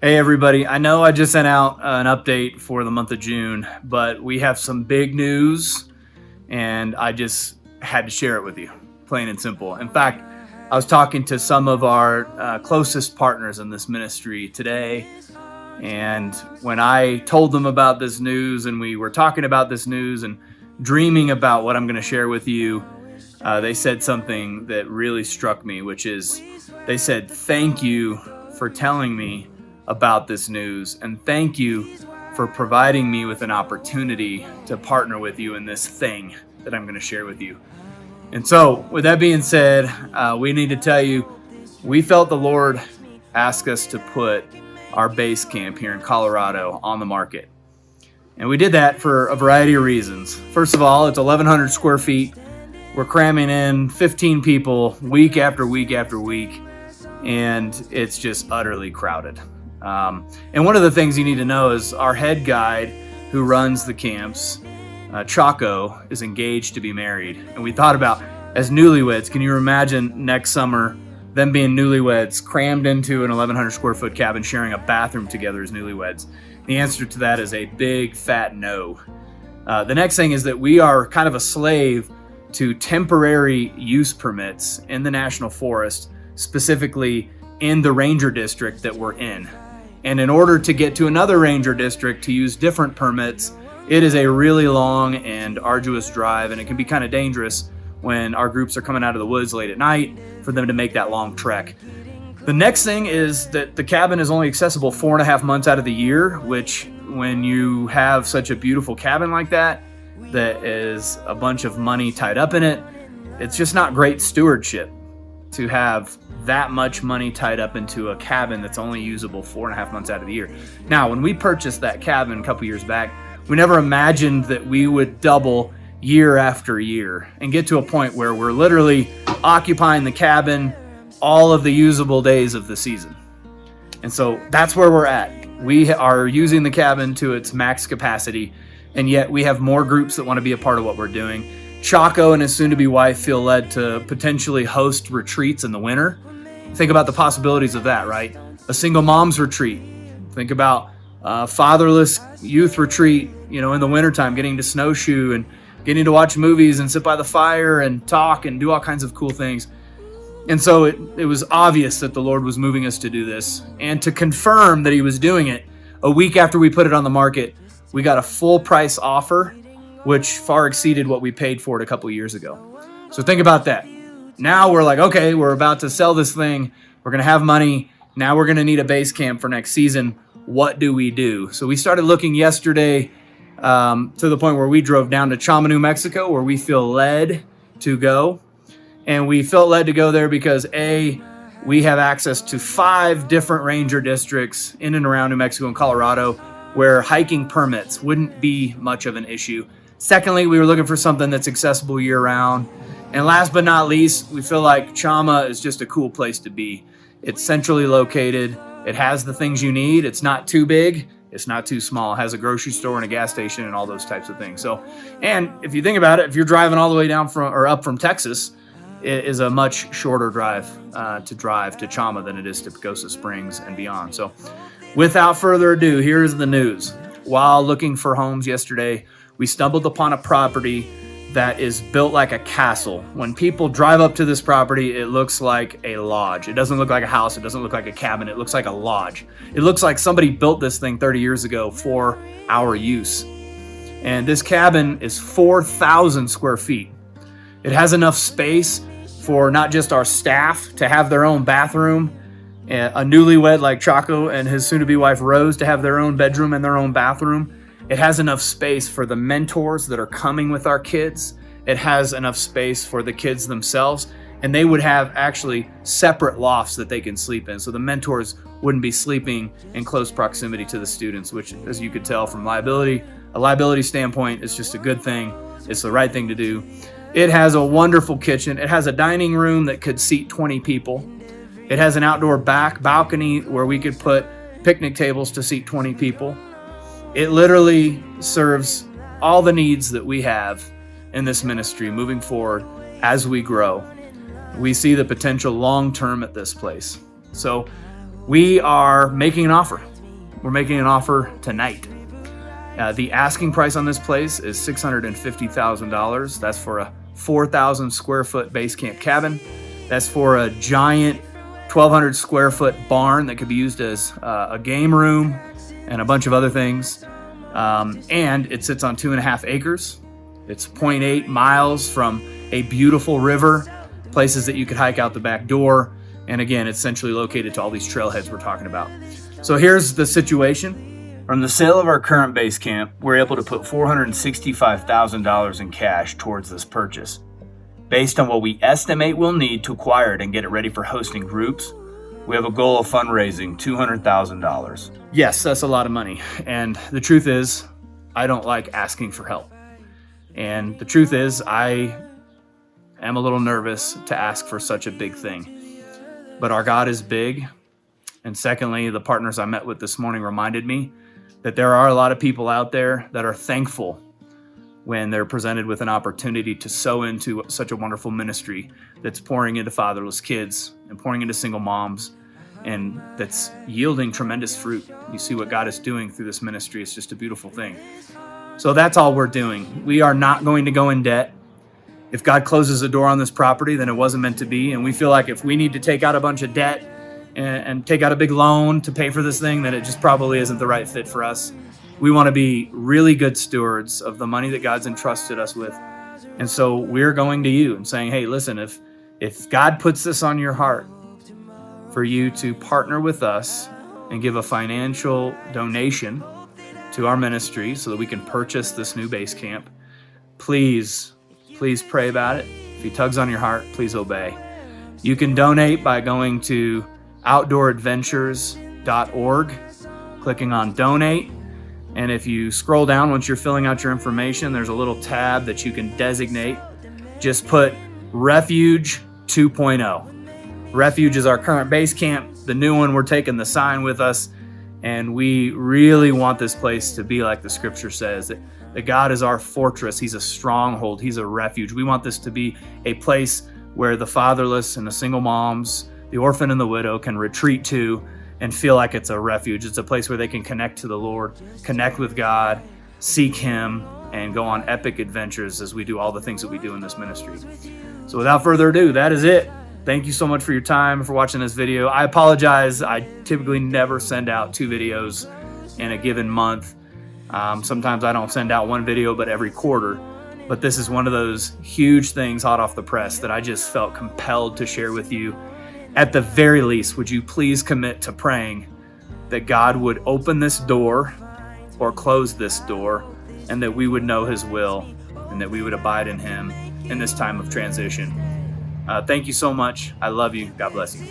Hey everybody, I know I just sent out an update for the month of June, but we have some big news and I just had to share it with you, plain and simple. In fact, I was talking to some of our closest partners in this ministry today, and when I told them about this news and we were talking about this news and dreaming about what I'm going to share with you, they said something that really struck me, which is they said, "Thank you for telling me about this news, and thank you for providing me with an opportunity to partner with you in this thing that I'm going to share with you." And so, with that being said, we need to tell you, we felt the Lord ask us to put our base camp here in Colorado on the market. And we did that for a variety of reasons. First of all, it's 1,100 square feet. We're cramming in 15 people week after week after week, and it's just utterly crowded. And one of the things you need to know is our head guide who runs the camps, Chaco, is engaged to be married. And we thought about, as newlyweds, can you imagine next summer them being newlyweds crammed into an 1,100 square foot cabin sharing a bathroom together as newlyweds? The answer to that is a big fat no. The next thing is that we are kind of a slave to temporary use permits in the National Forest, specifically in the ranger district that we're in. And in order to get to another ranger district to use different permits, it is a really long and arduous drive, and it can be kind of dangerous when our groups are coming out of the woods late at night for them to make that long trek. The next thing is that the cabin is only accessible 4.5 months out of the year, which when you have such a beautiful cabin like that is a bunch of money tied up in it, it's just not great stewardship to have that much money tied up into a cabin that's only usable 4.5 months out of the year. Now, when we purchased that cabin a couple years back, we never imagined that we would double year after year and get to a point where we're literally occupying the cabin all of the usable days of the season. And so that's where we're at. We are using the cabin to its max capacity, and yet we have more groups that want to be a part of what we're doing. Chaco and his soon-to-be wife feel led to potentially host retreats in the winter. Think about the possibilities of that, right? A single mom's retreat. Think about fatherless youth retreat, in the wintertime, getting to snowshoe and getting to watch movies and sit by the fire and talk and do all kinds of cool things. And so it was obvious that the Lord was moving us to do this. And to confirm that he was doing it, a week after we put it on the market, we got a full price offer, which far exceeded what we paid for it a couple years ago. So think about that. Now we're like, okay, we're about to sell this thing. We're going to have money. Now we're going to need a base camp for next season. What do we do? So we started looking yesterday to the point where we drove down to Chama, New Mexico, where we feel led to go. And we felt led to go there because we have access to 5 different ranger districts in and around New Mexico and Colorado where hiking permits wouldn't be much of an issue. Secondly, we were looking for something that's accessible year-round. And last but not least, we feel like Chama is just a cool place to be. It's centrally located. It has the things you need. It's not too big. It's not too small. It has a grocery store and a gas station and all those types of things. So, and if you think about it, if you're driving all the way down up from Texas, it is a much shorter drive to Chama than it is to Pagosa Springs and beyond. So without further ado, here's the news. While looking for homes yesterday, we stumbled upon a property that is built like a castle. When people drive up to this property, it looks like a lodge. It doesn't look like a house. It doesn't look like a cabin. It looks like a lodge. It looks like somebody built this thing 30 years ago for our use. And this cabin is 4,000 square feet. It has enough space for not just our staff to have their own bathroom, a newlywed like Chaco and his soon-to-be wife Rose to have their own bedroom and their own bathroom. It has enough space for the mentors that are coming with our kids. It has enough space for the kids themselves, and they would have actually separate lofts that they can sleep in. So the mentors wouldn't be sleeping in close proximity to the students, which, as you could tell from a liability standpoint, is just a good thing. It's the right thing to do. It has a wonderful kitchen. It has a dining room that could seat 20 people. It has an outdoor back balcony where we could put picnic tables to seat 20 people. It literally serves all the needs that we have in this ministry moving forward as we grow. We see the potential long-term at this place. So we are making an offer. we're making an offer tonight. The asking price on this place is $650,000. That's for a 4,000 square foot base camp cabin. That's for a giant 1,200 square foot barn that could be used as a game room and a bunch of other things. And it sits on 2.5 acres. It's 0.8 miles from a beautiful river, places that you could hike out the back door. And again, it's centrally located to all these trailheads we're talking about. So here's the situation. From the sale of our current base camp, we're able to put $465,000 in cash towards this purchase. Based on what we estimate we'll need to acquire it and get it ready for hosting groups, we have a goal of fundraising $200,000. Yes, that's a lot of money. And the truth is, I don't like asking for help. And the truth is, I am a little nervous to ask for such a big thing. But our God is big. And secondly, the partners I met with this morning reminded me that there are a lot of people out there that are thankful when they're presented with an opportunity to sow into such a wonderful ministry that's pouring into fatherless kids and pouring into single moms, and that's yielding tremendous fruit. You see what God is doing through this ministry. It's just a beautiful thing. So that's all we're doing. We are not going to go in debt. If God closes a door on this property, then it wasn't meant to be. And we feel like if we need to take out a bunch of debt and take out a big loan to pay for this thing, then it just probably isn't the right fit for us. We want to be really good stewards of the money that God's entrusted us with. And so we're going to you and saying, hey, listen, if God puts this on your heart for you to partner with us and give a financial donation to our ministry so that we can purchase this new base camp, please pray about it. If he tugs on your heart, please obey. You can donate by going to outdooradventures.org, clicking on donate. And if you scroll down, once you're filling out your information, there's a little tab that you can designate. Just put Refuge 2.0. Refuge is our current base camp. The new one, we're taking the sign with us. And we really want this place to be like the scripture says, that God is our fortress. He's a stronghold. He's a refuge. We want this to be a place where the fatherless and the single moms, the orphan and the widow can retreat to and feel like it's a refuge. It's a place where they can connect to the Lord, connect with God, seek Him, and go on epic adventures as we do all the things that we do in this ministry. So without further ado, that is it. Thank you so much for your time, for watching this video. I apologize. I typically never send out 2 videos in a given month. Sometimes I don't send out 1 video, but every quarter. But this is one of those huge things hot off the press that I just felt compelled to share with you. At the very least, would you please commit to praying that God would open this door or close this door, and that we would know His will and that we would abide in Him in this time of transition. Thank you so much. I love you. God bless you.